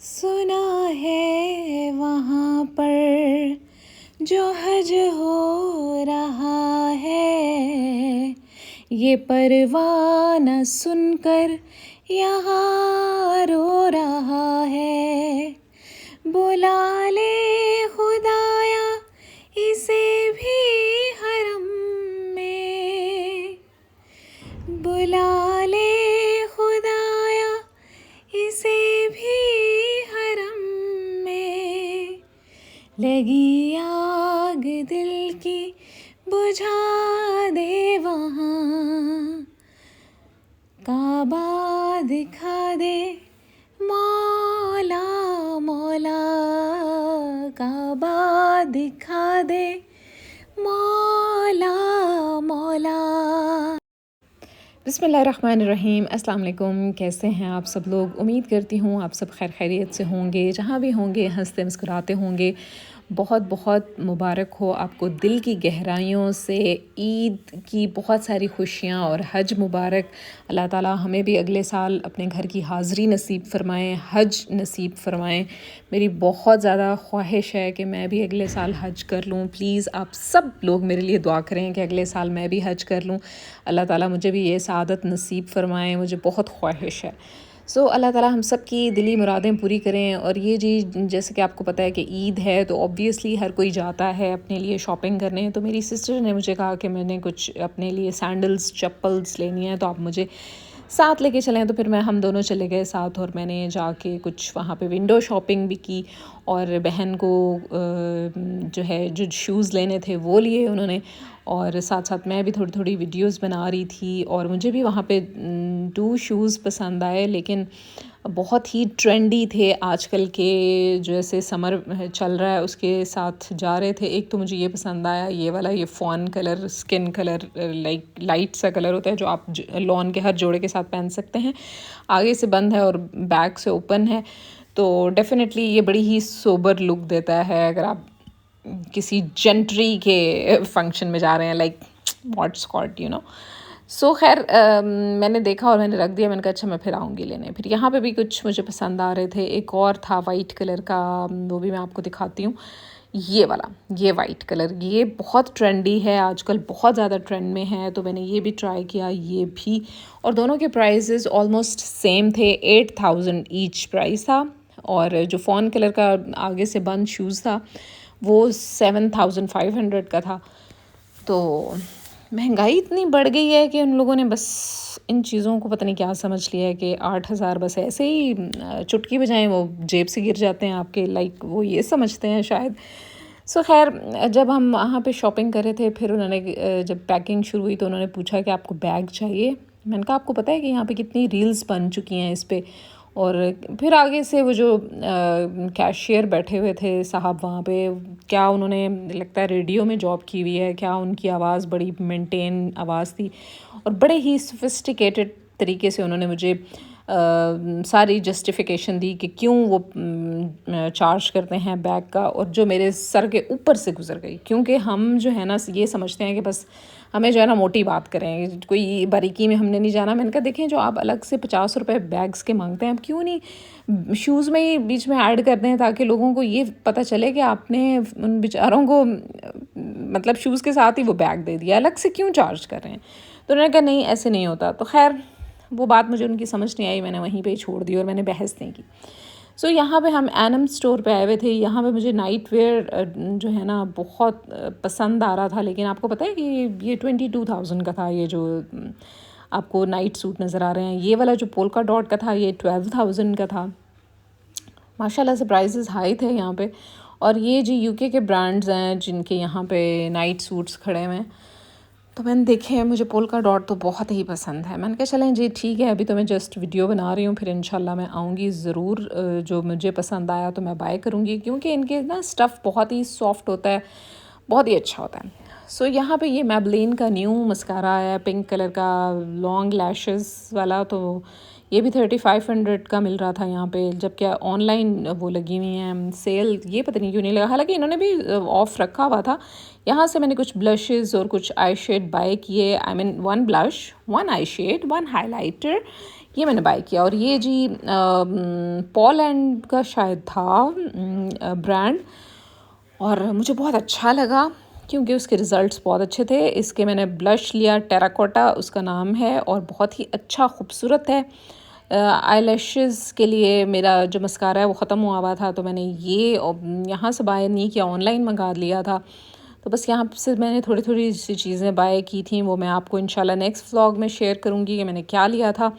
सुना है वहाँ पर जो हज हो रहा है, ये परवाना सुनकर यहाँ रो रहा है। बुला ले खुदाया इसे भी हरम में, बुला ले खुदाया इसे भी हरम में। लगी आग दिल की बुझा दे वहाँ, काबा दिखा दे मौला मौला, काबा दिखा दे मौला मौला। बिस्मिल्लाहिर्रहमानिर्रहीम। अस्सलाम वालेकुम। कैसे हैं आप सब लोग? उम्मीद करती हूँ आप सब खैर खैरियत से होंगे, जहाँ भी होंगे हंसते मुस्कुराते होंगे। बहुत बहुत मुबारक हो आपको दिल की गहराइयों से ईद की बहुत सारी खुशियाँ और हज मुबारक। अल्लाह ताला हमें भी अगले साल अपने घर की हाज़िरी नसीब फ़रमाएँ, हज नसीब फ़रमाएँ। मेरी बहुत ज़्यादा ख्वाहिश है कि मैं भी अगले साल हज कर लूँ। प्लीज़ आप सब लोग मेरे लिए दुआ करें कि अगले साल मैं भी हज कर लूँ। अल्लाह ताला मुझे भी ये सआदत नसीब फ़रमाएँ, मुझे बहुत ख्वाहिश है। अल्लाह ताला हम सब की दिली मुरादें पूरी करें। और ये जी जैसे कि आपको पता है कि ईद है तो ऑब्वियसली हर कोई जाता है अपने लिए शॉपिंग करने। तो मेरी सिस्टर ने मुझे कहा कि मैंने कुछ अपने लिए सैंडल्स चप्पल्स लेनी है, तो आप मुझे साथ लेके चलें। तो फिर हम दोनों चले गए साथ, और मैंने जाके कुछ वहाँ पे विंडो शॉपिंग भी की, और बहन को जो है जो शूज़ लेने थे वो लिए उन्होंने, और साथ साथ मैं भी थोड़ी थोड़ी वीडियोस बना रही थी। और मुझे भी वहाँ पे 2 शूज़ पसंद आए, लेकिन बहुत ही ट्रेंडी थे आजकल के, जैसे समर चल रहा है उसके साथ जा रहे थे। एक तो मुझे ये पसंद आया, ये वाला, ये फ़ॉन कलर, स्किन कलर, लाइट सा कलर होता है जो आप लॉन के हर जोड़े के साथ पहन सकते हैं। आगे से बंद है और बैक से ओपन है, तो डेफिनेटली ये बड़ी ही सोबर लुक देता है अगर आप किसी जेंट्री के फंक्शन में जा रहे हैं, लाइक व्हाट स्कॉट खैर मैंने देखा और मैंने रख दिया। मैंने कहा अच्छा मैं फिर आऊँगी लेने। फिर यहाँ पे भी कुछ मुझे पसंद आ रहे थे। एक और था वाइट कलर का, वो भी मैं आपको दिखाती हूँ। ये वाला, ये वाइट कलर, ये बहुत ट्रेंडी है आजकल, बहुत ज़्यादा ट्रेंड में है, तो मैंने ये भी ट्राई किया, ये भी। और दोनों के प्राइसेस ऑलमोस्ट सेम थे, 8000 ईच प्राइस था। और जो फ़ॉन कलर का आगे से बंद शूज़ था वो 7500 का था। तो महंगाई इतनी बढ़ गई है कि उन लोगों ने बस इन चीज़ों को पता नहीं क्या समझ लिया है कि 8000 बस ऐसे ही चुटकी बजाएं वो जेब से गिर जाते हैं आपके, लाइक वो ये समझते हैं शायद। खैर जब हम वहाँ पे शॉपिंग कर रहे थे, फिर उन्होंने जब पैकिंग शुरू हुई तो उन्होंने पूछा कि आपको बैग चाहिए। मैंने कहा आपको पता है कि यहाँ पे कितनी रील्स बन चुकी हैं इस पे। और फिर आगे से वो जो कैशियर बैठे हुए थे साहब वहाँ पे, क्या उन्होंने लगता है रेडियो में जॉब की हुई है क्या, उनकी आवाज़ बड़ी मेंटेन आवाज़ थी, और बड़े ही सोफिस्टिकेटेड तरीके से उन्होंने मुझे सारी जस्टिफिकेशन दी कि क्यों वो चार्ज करते हैं बैग का, और जो मेरे सर के ऊपर से गुजर गई। क्योंकि हम जो है ना ये समझते हैं कि बस हमें जो है ना मोटी बात करें, कोई बारीकी में हमने नहीं जाना। मैंने कहा देखें जो आप अलग से 50 रुपये बैग्स के मांगते हैं, आप क्यों नहीं शूज़ में ही बीच में ऐड करते हैं, ताकि लोगों को ये पता चले कि आपने उन बेचारों को मतलब शूज़ के साथ ही वो बैग दे दिया, अलग से क्यों चार्ज कर रहे हैं। तो उन्होंने कहा नहीं ऐसे नहीं होता। तो खैर वो बात मुझे उनकी समझ नहीं आई, मैंने वहीं पे ही छोड़ दी और मैंने बहस नहीं की। यहाँ पे हम एनम स्टोर पे आए हुए थे। यहाँ पे मुझे नाइट वेयर जो है ना बहुत पसंद आ रहा था, लेकिन आपको पता है कि ये 22,000 का था। ये जो आपको नाइट सूट नज़र आ रहे हैं, ये वाला जो पोल्का डॉट का था ये 12,000 का था। माशाल्लाह से प्राइसेस हाई थे यहाँ पे। और ये जी यूके के ब्रांड्स हैं जिनके यहाँ पे नाइट सूट्स खड़े हुए हैं, तो मैंने देखे, मुझे पोल्का डॉट तो बहुत ही पसंद है। मैंने कहा चलें जी ठीक है, अभी तो मैं जस्ट वीडियो बना रही हूँ, फिर इंशाल्लाह मैं आऊँगी ज़रूर। जो मुझे पसंद आया तो मैं बाय करूँगी, क्योंकि इनके ना स्टफ़ बहुत ही सॉफ्ट होता है, बहुत ही अच्छा होता है। यहाँ पे ये मैबलिन का न्यू मस्कारा आया पिंक कलर का, लॉन्ग लैशेस वाला, तो ये भी 3500 का मिल रहा था यहाँ पे, जबकि ऑनलाइन वो लगी हुई हैं सेल, ये पता नहीं क्यों नहीं लगा। हालांकि इन्होंने भी ऑफ़ रखा हुआ था। यहाँ से मैंने कुछ ब्लशेस और कुछ आई शेड बाय किए। I mean 1 blush, 1 eye shade, 1 highlighter, ये मैंने बाय किया। और ये जी पॉलैंड का शायद था ब्रांड, और मुझे बहुत अच्छा लगा क्योंकि उसके रिज़ल्ट्स बहुत अच्छे थे। इसके मैंने ब्लश लिया, टेराकोटा उसका नाम है, और बहुत ही अच्छा खूबसूरत है। आईलैशेस के लिए मेरा जो मस्कारा है वो ख़त्म हुआ था, तो मैंने ये यहाँ से बाय नहीं किया, ऑनलाइन मंगा लिया था। तो बस यहाँ से मैंने थोड़ी थोड़ी सी चीज़ें बाय की थी, वो मैं आपको इंशाल्लाह नेक्स्ट व्लॉग में शेयर करूँगी कि मैंने क्या लिया था।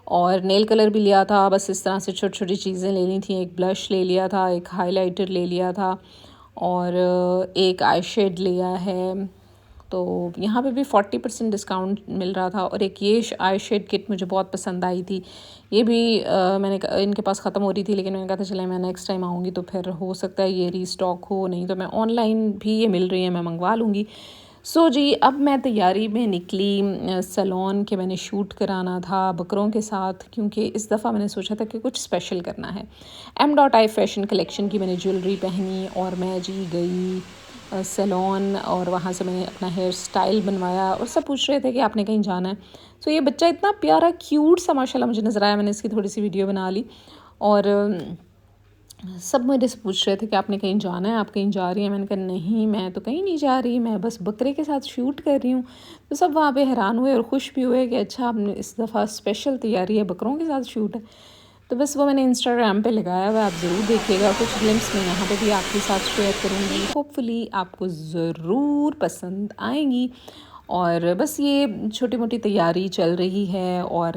और नेल कलर भी लिया था, बस इस तरह से छोटी छोटी चीज़ें लेनी थी। एक ब्लश ले लिया था, एक हाइलाइटर ले लिया था, और एक आई शेड लिया है। तो यहाँ पे भी 40% डिस्काउंट मिल रहा था। और एक ये आई शेड किट मुझे बहुत पसंद आई थी, ये भी इनके पास ख़त्म हो रही थी, लेकिन मैंने कहा था चले मैं नेक्स्ट टाइम आऊँगी तो फिर हो सकता है ये रीस्टॉक हो, नहीं तो मैं ऑनलाइन भी ये मिल रही है, मैं मंगवा लूँगी। सो जी, अब मैं तैयारी में निकली सैलून के, मैंने शूट कराना था बकरों के साथ, क्योंकि इस दफ़ा मैंने सोचा था कि कुछ स्पेशल करना है। M.I फैशन कलेक्शन की मैंने ज्वेलरी पहनी और मैं जी गई सैलून, और वहाँ से मैंने अपना हेयर स्टाइल बनवाया। और सब पूछ रहे थे कि आपने कहीं जाना है। तो ये बच्चा इतना प्यारा क्यूट सा माशाल्लाह मुझे नज़र आया, मैंने इसकी थोड़ी सी वीडियो बना ली। और सब मेरे से पूछ रहे थे कि आपने कहीं जाना है, आप कहीं जा रही हैं? मैंने कहा नहीं, मैं तो कहीं नहीं जा रही, मैं बस बकरे के साथ शूट कर रही हूँ। तो सब वहाँ पे हैरान हुए और ख़ुश भी हुए कि अच्छा, आपने इस दफ़ा स्पेशल तैयारी है, बकरों के साथ शूट है। तो बस वो मैंने इंस्टाग्राम पे लगाया हुआ है, आप ज़रूर देखिएगा। कुछ ग्लिम्स मैं यहाँ पे भी आपके साथ शेयर करूँगी, होपफुली आपको ज़रूर पसंद आएंगी। और बस ये छोटी मोटी तैयारी चल रही है। और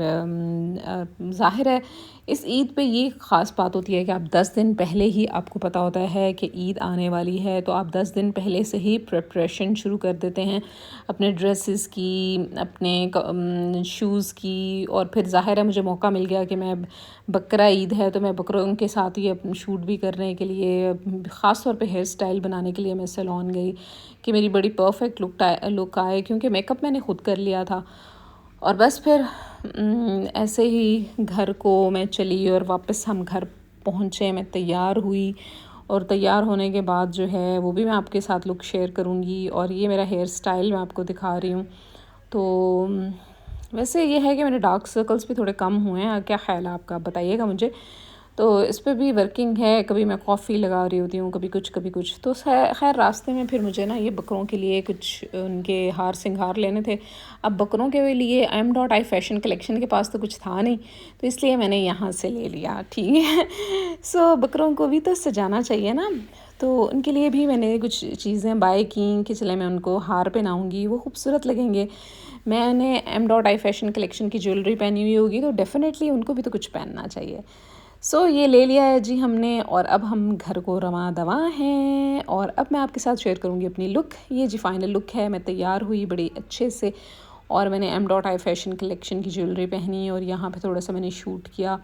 ज़ाहिर है इस ईद पे ये ख़ास बात होती है कि आप 10 दिन पहले ही आपको पता होता है कि ईद आने वाली है, तो आप 10 दिन पहले से ही प्रिपरेशन शुरू कर देते हैं अपने ड्रेसेस की, अपने शूज़ की। और फिर ज़ाहिर है मुझे मौका मिल गया कि मैं बकरा ईद है तो मैं बकरों के साथ ही अपनी शूट भी करने के लिए, ख़ास तौर पे हेयर स्टाइल बनाने के लिए मैं सैलून गई कि मेरी बड़ी परफेक्ट लुक आए, क्योंकि मेकअप मैंने ख़ुद कर लिया था। और बस फिर ऐसे ही घर को मैं चली और वापस हम घर पहुँचे, मैं तैयार हुई। और तैयार होने के बाद जो है वो भी मैं आपके साथ लुक शेयर करूँगी। और ये मेरा हेयर स्टाइल मैं आपको दिखा रही हूँ। तो वैसे ये है कि मेरे डार्क सर्कल्स भी थोड़े कम हुए हैं, क्या ख्याल है आपका, बताइएगा मुझे। तो इस पे भी वर्किंग है, कभी मैं कॉफ़ी लगा रही होती हूँ, कभी कुछ कभी कुछ। तो खैर रास्ते में फिर मुझे ना ये बकरों के लिए कुछ उनके हार सिंगार लेने थे। अब बकरों के लिए M.I फैशन कलेक्शन के पास तो कुछ था नहीं, तो इसलिए मैंने यहाँ से ले लिया, ठीक है। सो बकरों को भी तो सजाना चाहिए ना, तो उनके लिए भी मैंने कुछ चीज़ें बाय की कि चले मैं उनको हार पहनाऊँगी, वो खूबसूरत लगेंगे। मैंने M.I फैशन कलेक्शन की ज्वेलरी पहनी हुई होगी तो डेफ़िनेटली उनको भी तो कुछ पहनना चाहिए। सो ये ले लिया है जी हमने, और अब हम घर को रवां दवा हैं। और अब मैं आपके साथ शेयर करूँगी अपनी लुक। ये जी फाइनल लुक है, मैं तैयार हुई बड़ी अच्छे से, और मैंने M.I फैशन कलेक्शन की ज्वेलरी पहनी और यहाँ पे थोड़ा सा मैंने शूट किया।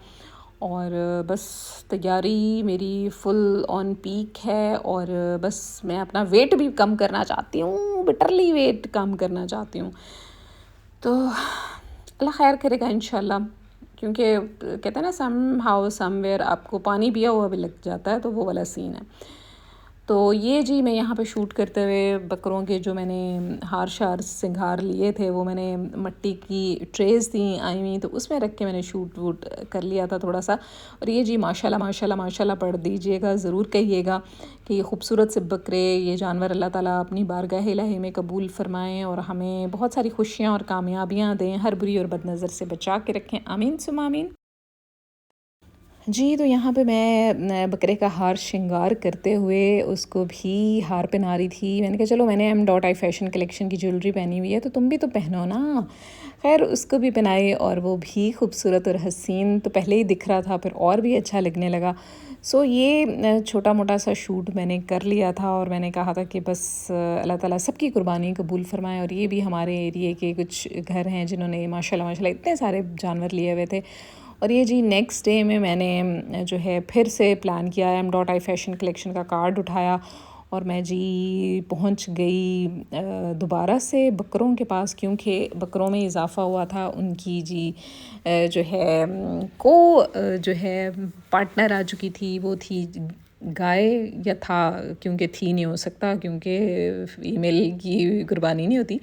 और बस तैयारी मेरी फुल ऑन पीक है। और बस मैं अपना वेट भी कम करना चाहती हूँ, बिटरली वेट कम करना चाहती हूँ। तो अल्लाह खैर करेगा इंशाल्लाह, क्योंकि कहते हैं ना सम हाउ समवेयर आपको पानी पिया हुआ भी लग जाता है, तो वो वाला सीन है। तो ये जी मैं यहाँ पे शूट करते हुए बकरों के जो मैंने हार शार सिंगार लिए थे, वो मैंने मट्टी की ट्रेस थी आई हुई, तो उसमें रख के मैंने शूट वूट कर लिया था थोड़ा सा। और ये जी माशाल्लाह माशाल्लाह माशाल्लाह पढ़ दीजिएगा, ज़रूर कहिएगा कि ये खूबसूरत से बकरे, ये जानवर अल्लाह ताला अपनी बारगाह इलाही में कबूल फ़रमाएँ और हमें बहुत सारी खुशियाँ और कामयाबियाँ दें, हर बुरी और बदनज़र से बचा के रखें, आमीन सुम्मा आमीन। जी, तो यहाँ पे मैं बकरे का हार श्रृंगार करते हुए उसको भी हार पहना रही थी। मैंने कहा चलो, मैंने M.I फैशन कलेक्शन की ज्वेलरी पहनी हुई है तो तुम भी तो पहनो ना। खैर उसको भी पहनाई और वो भी खूबसूरत और हसीन तो पहले ही दिख रहा था, फिर और भी अच्छा लगने लगा। सो ये छोटा मोटा सा शूट मैंने कर लिया था और मैंने कहा था कि बस अल्लाह ताला सबकी कुर्बानी कबूल फ़रमाए। और ये भी हमारे एरिए के कुछ घर हैं जिन्होंने माशाल्लाह माशाल्लाह इतने सारे जानवर लिए हुए थे। और ये जी नेक्स्ट डे में मैंने जो है फिर से प्लान किया, M.I फैशन कलेक्शन का कार्ड उठाया और मैं जी पहुंच गई दोबारा से बकरों के पास, क्योंकि बकरों में इजाफ़ा हुआ था। उनकी जी जो है जो है पार्टनर आ चुकी थी, वो थी गाय या था, क्योंकि थी नहीं हो सकता, क्योंकि ईमेल की कुर्बानी नहीं होती।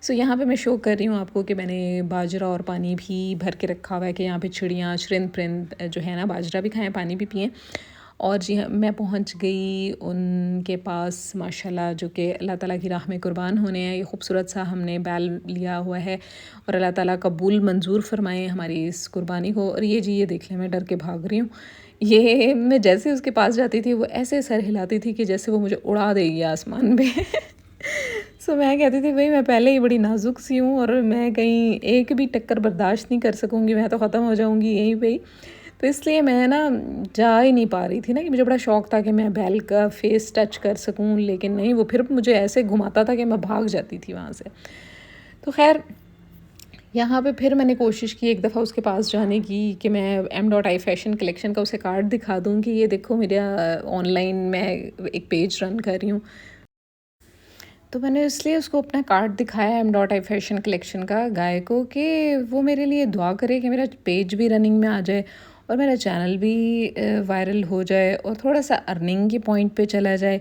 सो यहाँ पे मैं शो कर रही हूँ आपको कि मैंने बाजरा और पानी भी भर के रखा हुआ है कि यहाँ पे चिड़ियाँ शरिंद परिंद जो है ना बाजरा भी खाएं, पानी भी पिएँ। और जी हाँ, मैं पहुँच गई उनके पास माशाल्लाह, जो कि अल्लाह ताला की राह में कुर्बान होने हैं। ये खूबसूरत सा हमने बैल लिया हुआ है और अल्लाह ताला कबूल मंजूर फरमाए हमारी इस कुर्बानी को। और ये जी, ये देख लें, मैं डर के भाग रही हूँ। ये मैं जैसे उसके पास जाती थी वो ऐसे सर हिलाती थी कि जैसे वो मुझे उड़ा देगी आसमान पे। सो मैं कहती थी भाई मैं पहले ही बड़ी नाजुक सी हूँ और मैं कहीं एक भी टक्कर बर्दाश्त नहीं कर सकूँगी, मैं तो ख़त्म हो जाऊँगी यहीं पे ही। तो इसलिए मैं ना जा ही नहीं पा रही थी ना, कि मुझे बड़ा शौक़ था कि मैं बैल का फेस टच कर सकूँ, लेकिन नहीं, वो फिर मुझे ऐसे घुमाता था कि मैं भाग जाती थी वहाँ से। तो खैर यहाँ पे फिर मैंने कोशिश की एक दफ़ा उसके पास जाने की कि मैं M.I फैशन कलेक्शन का उसे कार्ड दिखा दूँ कि ये देखो मेरा ऑनलाइन मैं एक पेज रन कर रही हूँ। तो मैंने इसलिए उसको अपना कार्ड दिखाया M.I फैशन कलेक्शन का गाय को, कि वो मेरे लिए दुआ करे कि मेरा पेज भी रनिंग में आ जाए और मेरा चैनल भी वायरल हो जाए और थोड़ा सा अर्निंग के पॉइंट पे चला जाए।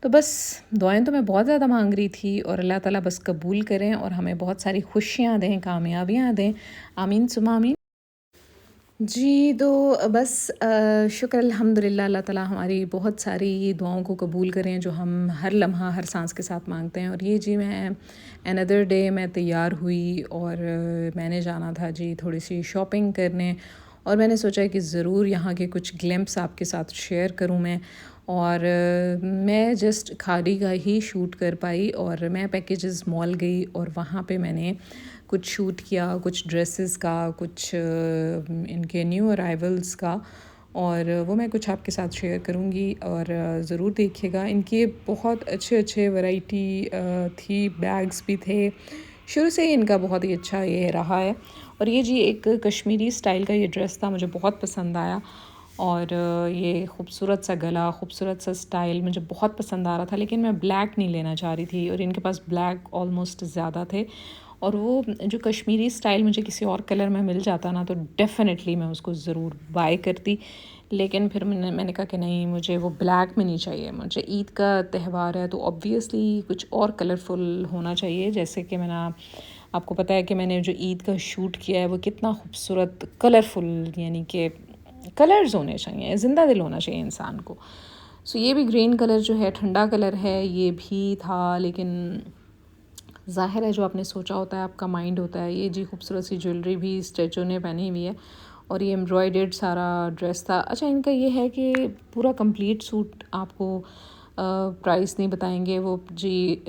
तो बस दुआएं तो मैं बहुत ज़्यादा मांग रही थी और अल्लाह ताला बस कबूल करें और हमें बहुत सारी खुशियाँ दें, कामयाबियाँ दें। आमीन सुमा आमीन। जी, तो बस शुक्र अल्हम्दुलिल्लाह, अल्लाह ताला हमारी बहुत सारी दुआओं को कबूल करें जो हम हर लम्हा हर सांस के साथ मांगते हैं। और ये जी, मैं अनदर डे मैं तैयार हुई और मैंने जाना था जी थोड़ी सी शॉपिंग करने, और मैंने सोचा कि ज़रूर यहाँ के कुछ ग्लिम्प्स आपके साथ शेयर करूँ मैं। और मैं जस्ट खाड़ी का ही शूट कर पाई और मैं पैकेजेस मॉल गई और वहाँ पे मैंने कुछ शूट किया, कुछ ड्रेसेस का, कुछ इनके न्यू अराइवल्स का, और वो मैं कुछ आपके साथ शेयर करूँगी और ज़रूर देखिएगा। इनके बहुत अच्छे अच्छे वैरायटी थी, बैग्स भी थे। शुरू से ही इनका बहुत ही अच्छा ये रहा है। और ये जी एक कश्मीरी स्टाइल का ये ड्रेस था, मुझे बहुत पसंद आया। और ये खूबसूरत सा गला, खूबसूरत सा स्टाइल मुझे बहुत पसंद आ रहा था, लेकिन मैं ब्लैक नहीं लेना चाह रही थी और इनके पास ब्लैक ऑलमोस्ट ज़्यादा थे। और वो जो कश्मीरी स्टाइल मुझे किसी और कलर में मिल जाता ना तो डेफ़िनेटली मैं उसको ज़रूर बाय करती। लेकिन फिर मैंने कहा कि नहीं, मुझे वो ब्लैक में नहीं चाहिए, मुझे ईद का त्यौहार है तो ऑब्वियसली कुछ और कलरफुल होना चाहिए। जैसे कि मैंने आपको पता है कि मैंने जो ईद का शूट किया है वो कितना खूबसूरत कलरफुल, यानी कि कलर्स होने चाहिए, ज़िंदा दिल होना चाहिए इंसान को। सो ये भी ग्रीन कलर जो है ठंडा कलर है, ये भी था, लेकिन ज़ाहिर है जो आपने सोचा होता है आपका माइंड होता है। ये जी खूबसूरत सी ज्वेलरी भी स्टैचू ने पहनी हुई है और ये एम्ब्रॉयडर्ड सारा ड्रेस था। अच्छा, इनका ये है कि पूरा कंप्लीट सूट आपको प्राइस नहीं बताएंगे वो जी।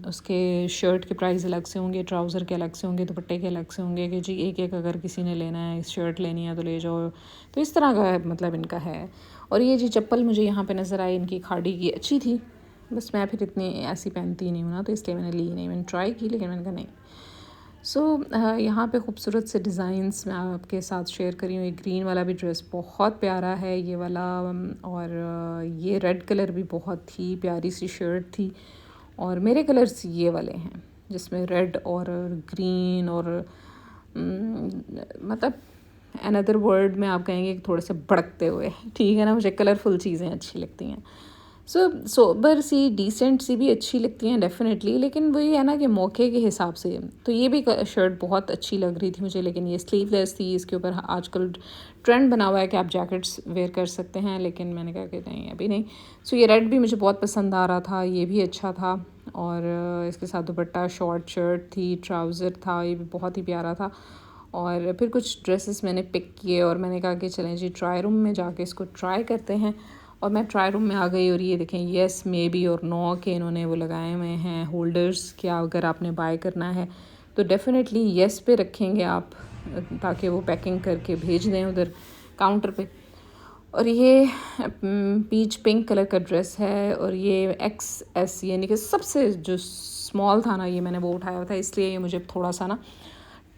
उसके शर्ट के प्राइस अलग से होंगे, ट्राउज़र के अलग से होंगे, दुपट्टे के अलग से होंगे, कि जी एक एक अगर किसी ने लेना है, शर्ट लेनी है तो ले जाओ। तो इस तरह का मतलब इनका है। और ये जी चप्पल मुझे यहाँ पे नज़र आई, इनकी खाड़ी की अच्छी थी, बस मैं फिर इतनी ऐसी पहनती नहीं हूँ ना, तो इसलिए मैंने ली नहीं। मैंने ट्राई की लेकिन मैंने कहा नहीं। सो यहाँ पे खूबसूरत से डिज़ाइंस मैं आपके साथ शेयर करी हूँ। ये ग्रीन वाला भी ड्रेस बहुत प्यारा है, ये वाला। और ये रेड कलर भी बहुत ही प्यारी सी शर्ट थी। और मेरे कलर्स ये वाले हैं जिसमें रेड और ग्रीन और मतलब अनदर वर्ड में आप कहेंगे कि थोड़े से भड़कते हुए, ठीक है ना। मुझे कलरफुल चीज़ें अच्छी लगती हैं। सोबर सी, डिसेंट सी भी अच्छी लगती हैं डेफ़िनेटली, लेकिन वही है ना कि मौके के हिसाब से। तो ये भी शर्ट बहुत अच्छी लग रही थी मुझे, लेकिन ये स्लीवलेस थी। इसके ऊपर आजकल ट्रेंड बना हुआ है कि आप जैकेट्स वेयर कर सकते हैं, लेकिन मैंने कहा कि नहीं, अभी नहीं। सो ये रेड भी मुझे बहुत पसंद आ रहा था, ये भी अच्छा था। और इसके साथ दुपट्टा, शॉर्ट शर्ट थी, ट्राउज़र था, ये भी बहुत ही प्यारा था। और फिर कुछ ड्रेसेस मैंने पिक किए और मैंने कहा कि चलें जी ट्राई रूम में जाके इसको ट्राई करते हैं। और मैं ट्राई रूम में आ गई और ये देखें, येस, मे बी और नो के इन्होंने वो लगाए हुए हैं होल्डर्स। क्या अगर आपने बाय करना है तो डेफ़िनेटली येस पे रखेंगे आप, ताकि वो पैकिंग करके भेज दें उधर काउंटर पे। और ये पीच पिंक कलर का ड्रेस है और ये XS यानी कि सबसे जो स्मॉल था ना, ये मैंने वो उठाया था, इसलिए ये मुझे थोड़ा सा ना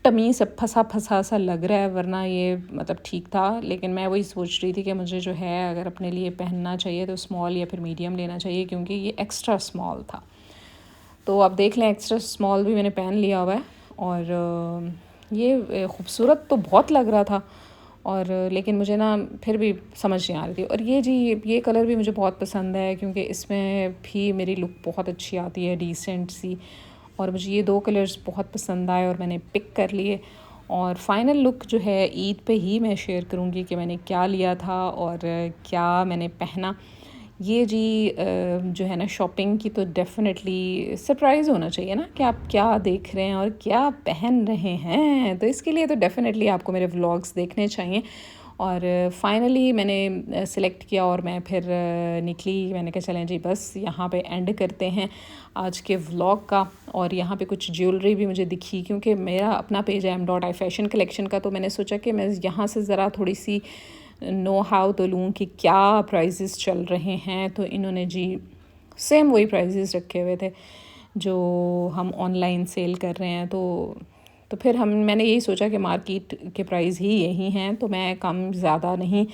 टमी से फंसा फंसा सा लग रहा है, वरना ये मतलब ठीक था। लेकिन मैं वही सोच रही थी कि मुझे जो है अगर अपने लिए पहनना चाहिए तो स्मॉल या फिर मीडियम लेना चाहिए, क्योंकि ये एक्स्ट्रा स्मॉल था। तो आप देख लें, एक्स्ट्रा स्मॉल भी मैंने पहन लिया हुआ है। और ये खूबसूरत तो बहुत लग रहा था और लेकिन मुझे ना फिर भी समझ नहीं आ रही थी। और ये जी ये कलर भी मुझे बहुत पसंद है क्योंकि इसमें भी मेरी लुक बहुत अच्छी आती है, डिसेंट सी। और मुझे ये 2 कलर्स बहुत पसंद आए और मैंने पिक कर लिए। और फाइनल लुक जो है ईद पे ही मैं शेयर करूँगी कि मैंने क्या लिया था और क्या मैंने पहना। ये जी जो है ना शॉपिंग की तो डेफ़िनेटली सरप्राइज़ होना चाहिए ना कि आप क्या देख रहे हैं और क्या पहन रहे हैं। तो इसके लिए तो डेफ़िनेटली आपको मेरे व्लॉग्स देखने चाहिए। और फाइनली मैंने सेलेक्ट किया और मैं फिर निकली। मैंने कहा चलें जी बस यहाँ पे एंड करते हैं आज के व्लॉग का। और यहाँ पे कुछ ज्वेलरी भी मुझे दिखी क्योंकि मेरा अपना पेज है m.i फैशन कलेक्शन का, तो मैंने सोचा कि मैं यहाँ से ज़रा थोड़ी सी नो हाउ तो लूँ कि क्या प्राइजेस चल रहे हैं। तो इन्होंने जी सेम वही प्राइजेस रखे हुए थे जो हम ऑनलाइन सेल कर रहे हैं। तो फिर मैंने यही सोचा कि मार्केट के प्राइस ही यही हैं, तो मैं कम ज़्यादा नहीं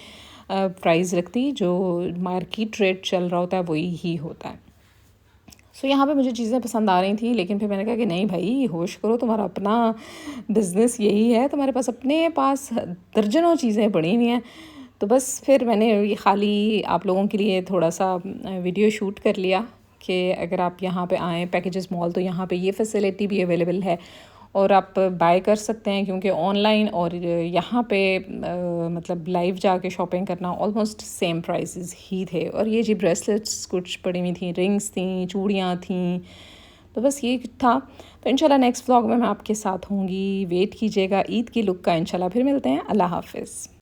प्राइस रखती। जो मार्केट रेट चल रहा होता है वही ही होता है। सो यहाँ पे मुझे चीज़ें पसंद आ रही थी, लेकिन फिर मैंने कहा कि नहीं भाई होश करो, तुम्हारा अपना बिज़नेस यही है, तुम्हारे पास अपने पास दर्जनों चीज़ें पड़ी हुई हैं। तो बस फिर मैंने ये खाली आप लोगों के लिए थोड़ा सा वीडियो शूट कर लिया कि अगर आप यहाँ पे आएँ पैकेजेस मॉल तो यहाँ पे ये फैसिलिटी भी अवेलेबल है और आप बाय कर सकते हैं। क्योंकि ऑनलाइन और यहाँ पे मतलब लाइव जाके शॉपिंग करना ऑलमोस्ट सेम प्राइसेस ही थे। और ये जी ब्रेसलेट्स कुछ पड़ी हुई थी, रिंग्स थी, चूड़ियाँ थी, तो बस ये था। तो इंशाल्लाह नेक्स्ट व्लॉग में मैं आपके साथ होंगी, वेट कीजिएगा ईद की लुक का। इंशाल्लाह फिर मिलते हैं। अल्लाह हाफ़िज़।